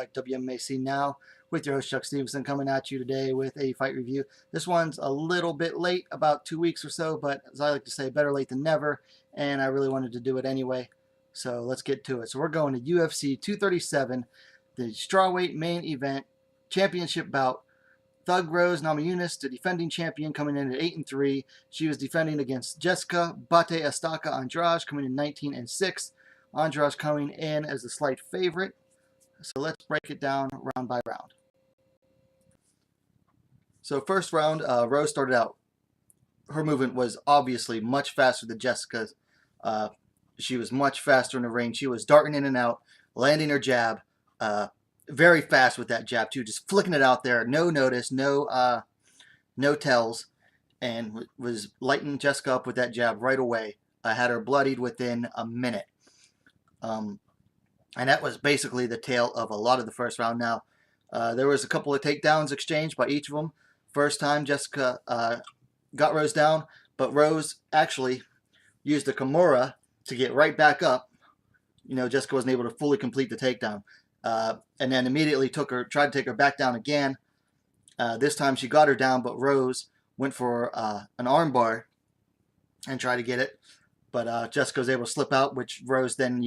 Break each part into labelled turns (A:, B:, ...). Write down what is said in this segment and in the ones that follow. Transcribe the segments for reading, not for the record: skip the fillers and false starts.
A: back to WMMA Now with your host Chuck Stevenson, coming at you today with a fight review. This one's a little bit late, about 2 weeks or so, but as I like to say, better late than never, and I really wanted to do it anyway. So let's get to it. So we're going to UFC 237, the strawweight main event championship bout. Thug Rose Namajunas, the defending champion, coming in at 8-3. She was defending against Jessica Bate Estaca Andrade, coming in 19-6. Andrade coming in as the slight favorite. So let's break it down round by round. So first round, Rose started out. Her movement was obviously much faster than Jessica's. She was much faster in the ring. She was darting in and out, landing her jab. Very fast with that jab too, just flicking it out there. No notice, no tells, and was lighting Jessica up with that jab right away. I had her bloodied within a minute. And that was basically the tail of a lot of the first round. Now, there was a couple of takedowns exchanged by each of them. First time Jessica got Rose down, but Rose actually used the Kimura to get right back up. You know, Jessica wasn't able to fully complete the takedown. And then immediately tried to take her back down again. This time she got her down, but Rose went for an armbar and tried to get it. But Jessica was able to slip out, which Rose then,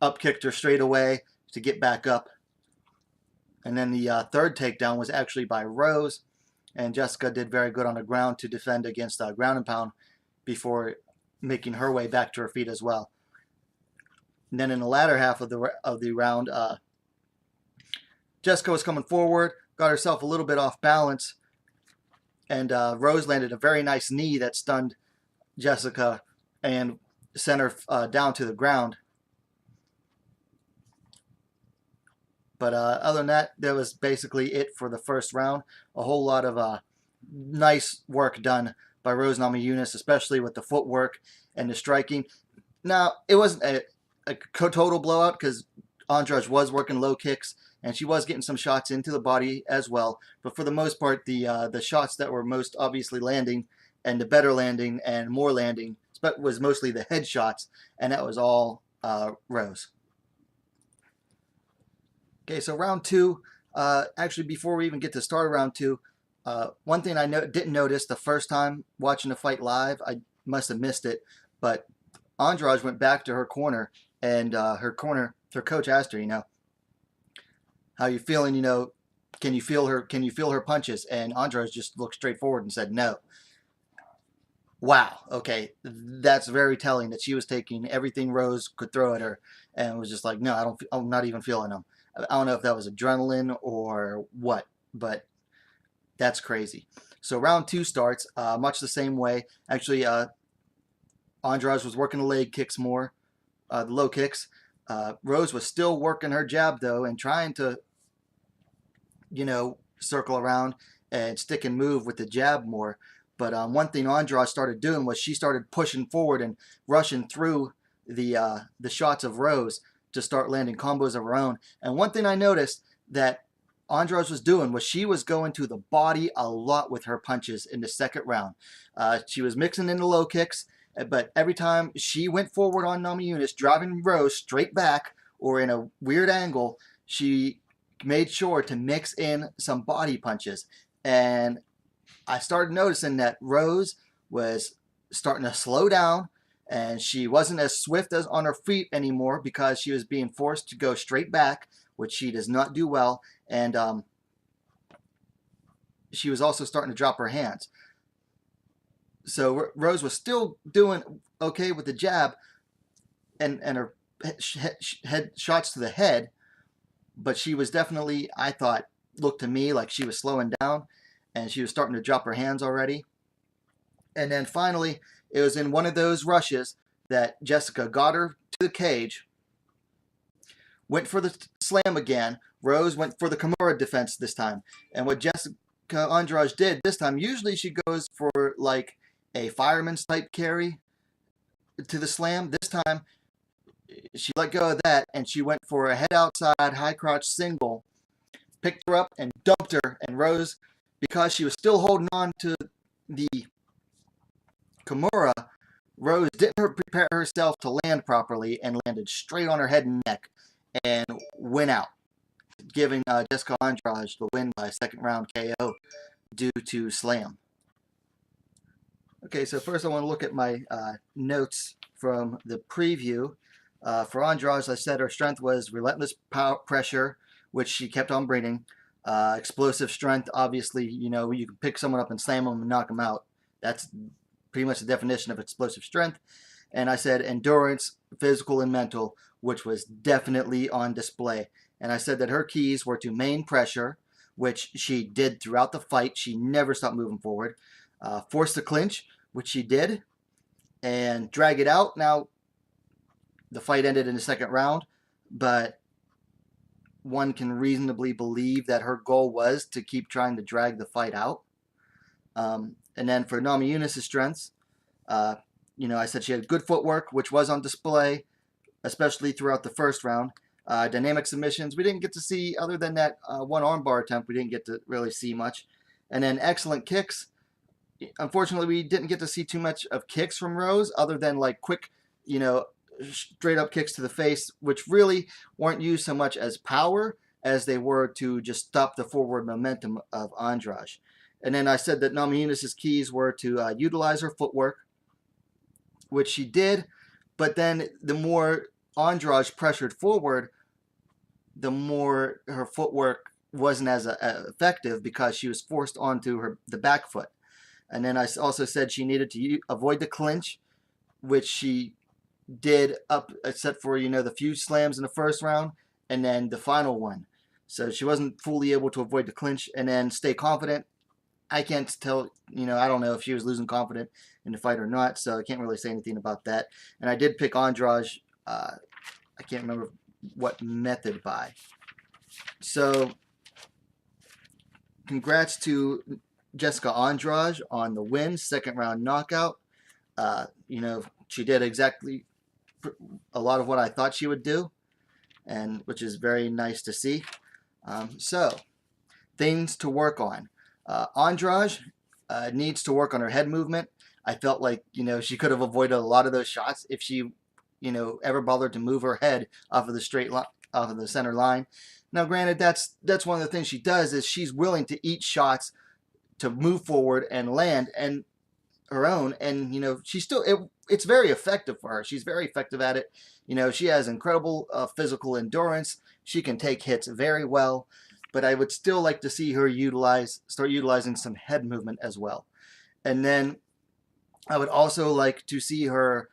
A: up-kicked her straight away to get back up. And then the third takedown was actually by Rose, and Jessica did very good on the ground to defend against ground and pound before making her way back to her feet as well. And then in the latter half of the round, Jessica was coming forward, got herself a little bit off balance, and Rose landed a very nice knee that stunned Jessica and sent her down to the ground. But other than that, that was basically it for the first round. A whole lot of nice work done by Rose Namajunas, especially with the footwork and the striking. Now, it wasn't a total blowout because Andrade was working low kicks, and she was getting some shots into the body as well. But for the most part, the shots that were most obviously landing, and the better landing and more landing, was mostly the head shots, and that was all Rose. Okay, so round two, actually before we even get to start round two, one thing I didn't notice the first time watching the fight live, I must have missed it, but Andrade went back to her corner, and her coach asked her, how you feeling, can you feel her punches? And Andrade just looked straight forward and said no. Wow, okay, that's very telling that she was taking everything Rose could throw at her and was just like, no, I'm not even feeling them. I don't know if that was adrenaline or what, but that's crazy. So round two starts much the same way. Actually, Andrade was working the leg kicks more, the low kicks. Rose was still working her jab, though, and trying to, circle around and stick and move with the jab more. But one thing Andrade started doing was she started pushing forward and rushing through the shots of Rose to start landing combos of her own. And one thing I noticed that Andrade was doing was she was going to the body a lot with her punches in the second round. She was mixing in the low kicks, but every time she went forward on Namajunas, driving Rose straight back or in a weird angle, she made sure to mix in some body punches. And I started noticing that Rose was starting to slow down, and she wasn't as swift as on her feet anymore because she was being forced to go straight back, which she does not do well. And she was also starting to drop her hands. So Rose was still doing okay with the jab and her head shots to the head, but she was definitely, I thought, looked to me like she was slowing down, and she was starting to drop her hands already. And then finally, it was in one of those rushes that Jessica got her to the cage, went for the slam again. Rose went for the Kimura defense this time. And what Jessica Andrade did this time, usually she goes for like a fireman's type carry to the slam. This time, she let go of that, and she went for a head outside, high crotch single, picked her up and dumped her. And Rose, because she was still holding on to the Kimura, Rose didn't prepare herself to land properly and landed straight on her head and neck and went out. giving Jessica Andrade the win by second round KO due to slam. Okay, so first I want to look at my notes from the preview. For Andrade, as I said, her strength was relentless pressure, which she kept on bringing. Explosive strength, obviously, you know, you can pick someone up and slam them and knock them out. That's pretty much the definition of explosive strength. And I said endurance, physical and mental, which was definitely on display. And I said that her keys were to main pressure, which she did throughout the fight. She never stopped moving forward. Force the clinch, which she did, and drag it out. Now, the fight ended in the second round, but one can reasonably believe that her goal was to keep trying to drag the fight out. And then for Namajunas' strengths, you know, I said she had good footwork, which was on display, especially throughout the first round. Dynamic submissions, we didn't get to see, other than that one armbar attempt, we didn't get to really see much. And then excellent kicks. Unfortunately, we didn't get to see too much of kicks from Rose, other than like quick, you know, straight up kicks to the face, which really weren't used so much as power as they were to just stop the forward momentum of Andrade. And then I said that Namajunas' keys were to utilize her footwork, which she did, but then the more Andrade pressured forward, the more her footwork wasn't as effective because she was forced onto the back foot. And then I also said she needed to avoid the clinch, which she did up, except for, you know, the few slams in the first round and then the final one. So she wasn't fully able to avoid the clinch and then stay confident. I can't tell, you know, I don't know if she was losing confidence in the fight or not, so I can't really say anything about that. And I did pick Andrade, I can't remember what method by. So congrats to Jessica Andrade on the win, second round knockout. You know, she did exactly a lot of what I thought she would do, and which is very nice to see. So, things to work on. Andrade needs to work on her head movement. I felt like, you know, she could have avoided a lot of those shots if she, you know, ever bothered to move her head off of the straight line, off of the center line. Now, granted, that's one of the things she does, is she's willing to eat shots to move forward and land and her own, and you know, she's still, it's very effective for her. She's very effective at it. You know, she has incredible physical endurance. She can take hits very well, but I would still like to see her start utilizing some head movement as well. And then I would also like to see her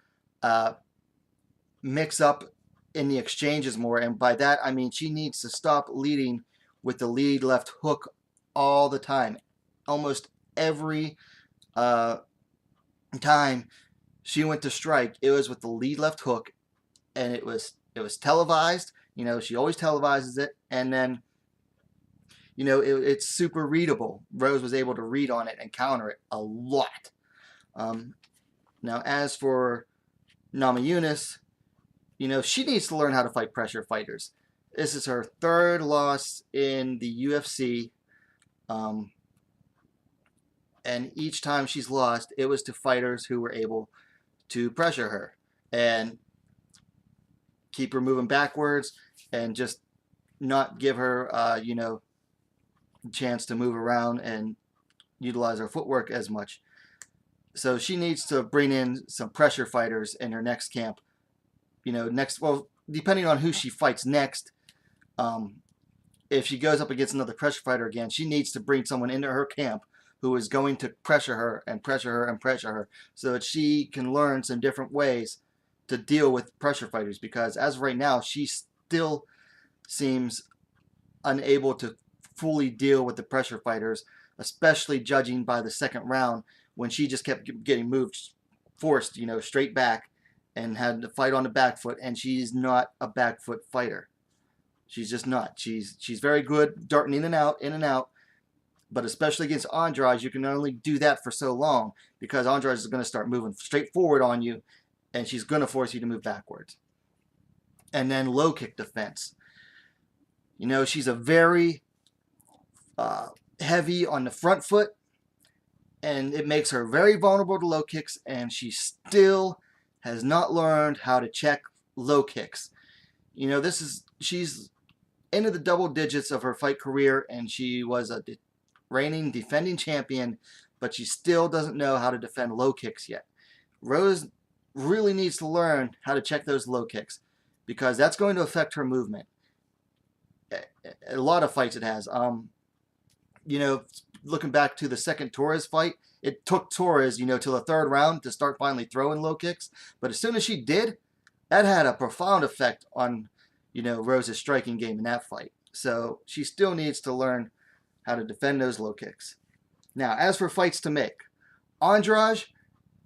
A: mix up in the exchanges more, and by that I mean she needs to stop leading with the lead left hook all the time. Almost every time she went to strike, it was with the lead left hook, and it was televised. You know, she always televises it, and then, you know, it's super readable. Rose was able to read on it and counter it a lot. Now, as for Namajunas, you know, she needs to learn how to fight pressure fighters. This is her third loss in the UFC. And each time she's lost, it was to fighters who were able to pressure her and keep her moving backwards and just not give her, you know, a chance to move around and utilize her footwork as much. So she needs to bring in some pressure fighters in her next camp. You know, well, depending on who she fights next, if she goes up against another pressure fighter again, she needs to bring someone into her camp who is going to pressure her and pressure her and pressure her, so that she can learn some different ways to deal with pressure fighters, because as of right now, she still seems unable to fully deal with the pressure fighters, especially judging by the second round when she just kept getting forced, you know, straight back and had to fight on the back foot, and she's not a back foot fighter. She's just not. She's very good darting in and out, but especially against Andrade, you can only do that for so long, because Andrade is going to start moving straight forward on you, and she's going to force you to move backwards. And then low kick defense. You know, she's a very heavy on the front foot, and it makes her very vulnerable to low kicks, and she still has not learned how to check low kicks. You know, she's into the double digits of her fight career, and she was a reigning defending champion, but she still doesn't know how to defend low kicks yet. Rose really needs to learn how to check those low kicks, because that's going to affect her movement. A lot of fights it has. Looking back to the second Torres fight, it took Torres, till the third round to start finally throwing low kicks. But as soon as she did, that had a profound effect on, Rose's striking game in that fight. So she still needs to learn how to defend those low kicks. Now, as for fights to make, Andrade,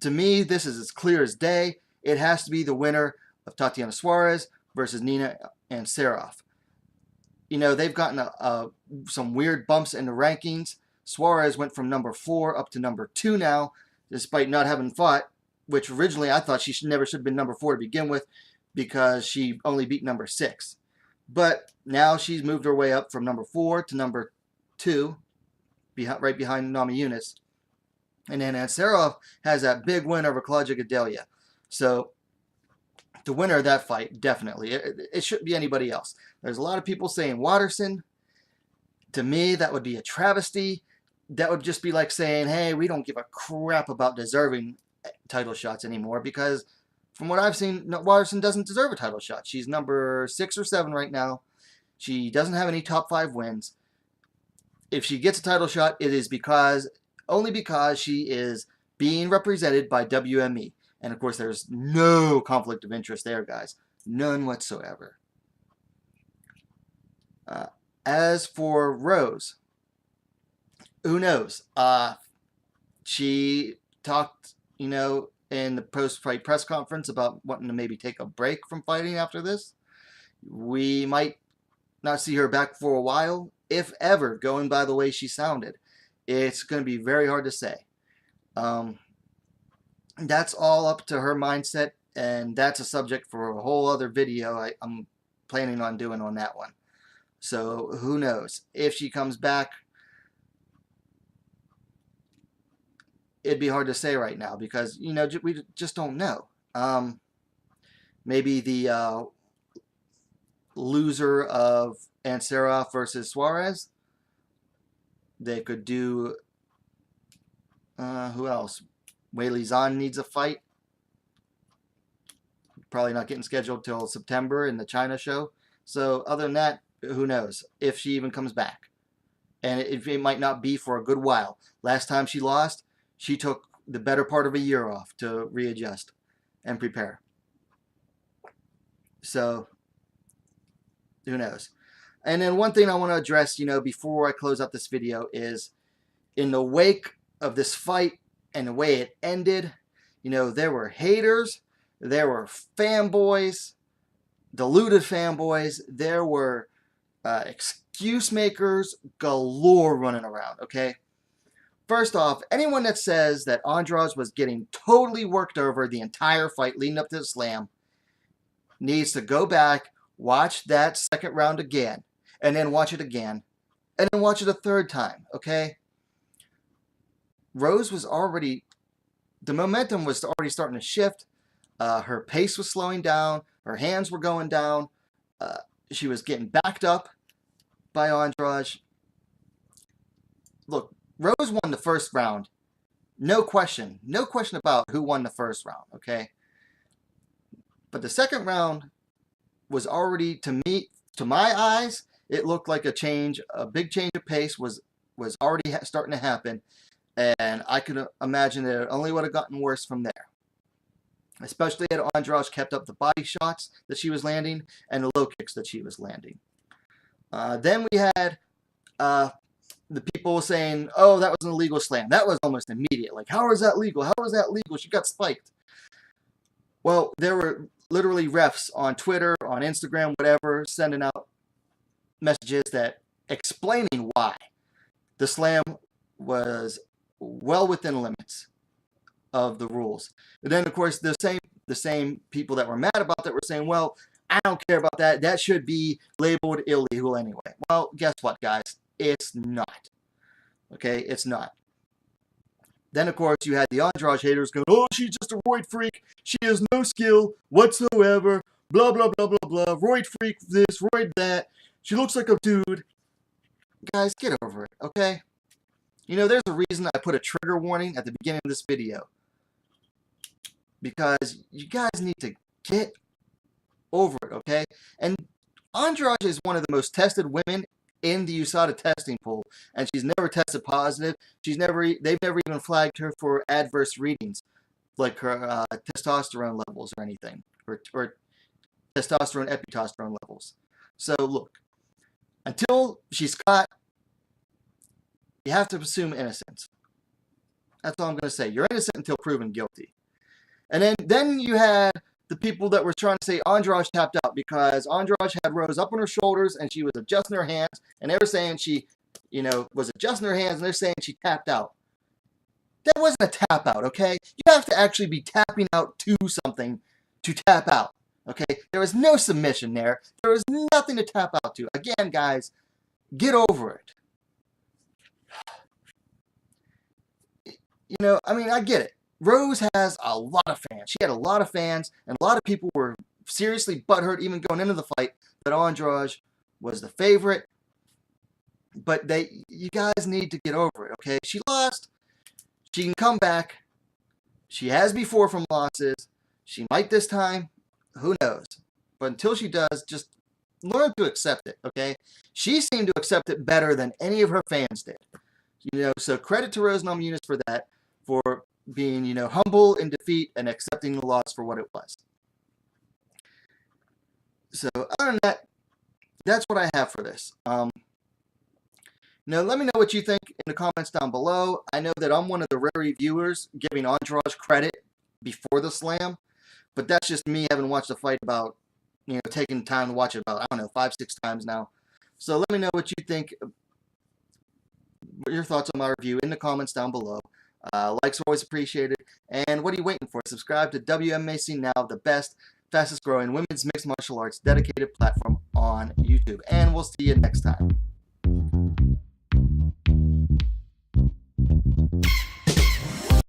A: to me, this is as clear as day. It has to be the winner of Tatiana Suarez versus Nina Ansaroff. They've gotten some weird bumps in the rankings. Suarez went from number 4 up to number 2 now, despite not having fought, which originally I thought she never should have been number 4 to begin with, because she only beat number 6. But now she's moved her way up from number 4 to number 2, right behind Namajunas. And then Ansaroff has that big win over Claudia Gadelha. So the winner of that fight, definitely. It shouldn't be anybody else. There's a lot of people saying Watterson. To me, that would be a travesty. That would just be like saying, hey, we don't give a crap about deserving title shots anymore, because from what I've seen, Watterson doesn't deserve a title shot. She's number 6 or 7 right now. She doesn't have any top 5 wins. If she gets a title shot, it is only because she is being represented by WME. And of course, there's no conflict of interest there, guys. None whatsoever. As for Rose, who knows? She talked, in the post-fight press conference about wanting to maybe take a break from fighting after this. We might not see her back for a while, if ever, going by the way she sounded. It's going to be very hard to say. That's all up to her mindset, and that's a subject for a whole other video I'm planning on doing on that one. So who knows? If she comes back, it'd be hard to say right now, because we just don't know. Maybe the loser of Ansaroff versus Suarez, they could do who else? Weili Zhang needs a fight. Probably not getting scheduled till September in the China show. So other than that, who knows if she even comes back. And it might not be for a good while. Last time she lost, she took the better part of a year off to readjust and prepare. So who knows. And then one thing I want to address, before I close up this video is, in the wake of this fight and the way it ended, there were haters, there were fanboys, deluded fanboys, there were excuse makers galore running around, okay? First off, anyone that says that Andrade was getting totally worked over the entire fight leading up to the slam needs to go back, watch that second round again, and then watch it again, and then watch it a third time, okay? Rose was already, the momentum was already starting to shift. Her pace was slowing down. Her hands were going down. She was getting backed up by Andrade. Look, Rose won the first round. No question. No question about who won the first round, okay? But the second round was already, to my eyes, it looked like a big change of pace was already starting to happen. And I could imagine that it only would have gotten worse from there. Especially had Andrade kept up the body shots that she was landing and the low kicks that she was landing. Then we had the people saying, oh, that was an illegal slam. That was almost immediate. Like, how is that legal? How is that legal? She got spiked. Well, there were literally refs on Twitter, on Instagram, whatever, sending out messages that explaining why the slam was well within limits of the rules. And then, of course, the same people that were mad about that were saying, well, I don't care about that. That should be labeled illegal anyway. Well, guess what, guys? It's not. Okay? It's not. Then, of course, you had the Andrade haters going, oh, she's just a roid freak. She has no skill whatsoever. Blah, blah, blah, blah, blah. Roid freak this, roid that. She looks like a dude. Guys, get over it, okay? You know, there's a reason I put a trigger warning at the beginning of this video. Because you guys need to get over it, okay? And Andrade is one of the most tested women in the USADA testing pool, and she's never tested positive. They've never even flagged her for adverse readings, like her testosterone levels or anything, or testosterone, epitestosterone levels. So look, until she's caught, you have to assume innocence. That's all I'm going to say. You're innocent until proven guilty. And then you had the people that were trying to say Andrade tapped out because Andrade had Rose up on her shoulders and she was adjusting her hands, and they were saying she, you know, was adjusting her hands, and they're saying she tapped out. That wasn't a tap out, okay? You have to actually be tapping out to something to tap out, okay? There was no submission there. There was nothing to tap out to. Again, guys, get over it. You know, I mean, I get it. Rose has a lot of fans. She had a lot of fans, and a lot of people were seriously butthurt even going into the fight that Andrade was the favorite. But you guys need to get over it, okay? She lost. She can come back. She has before from losses. She might this time. Who knows? But until she does, just learn to accept it, okay? She seemed to accept it better than any of her fans did. You know, so credit to Rose Namajunas for that, for being, you know, humble in defeat and accepting the loss for what it was. So, other than that, that's what I have for this. Now, let me know what you think in the comments down below. I know that I'm one of the rare reviewers giving Andrade credit before the slam, but that's just me having watched the fight about, you know, taking time to watch it about, I don't know, 5-6 times now. So let me know what you think, what your thoughts on my review in the comments down below. Likes are always appreciated. And what are you waiting for? Subscribe to WMMA Now, the best, fastest growing women's mixed martial arts dedicated platform on YouTube. And we'll see you next time.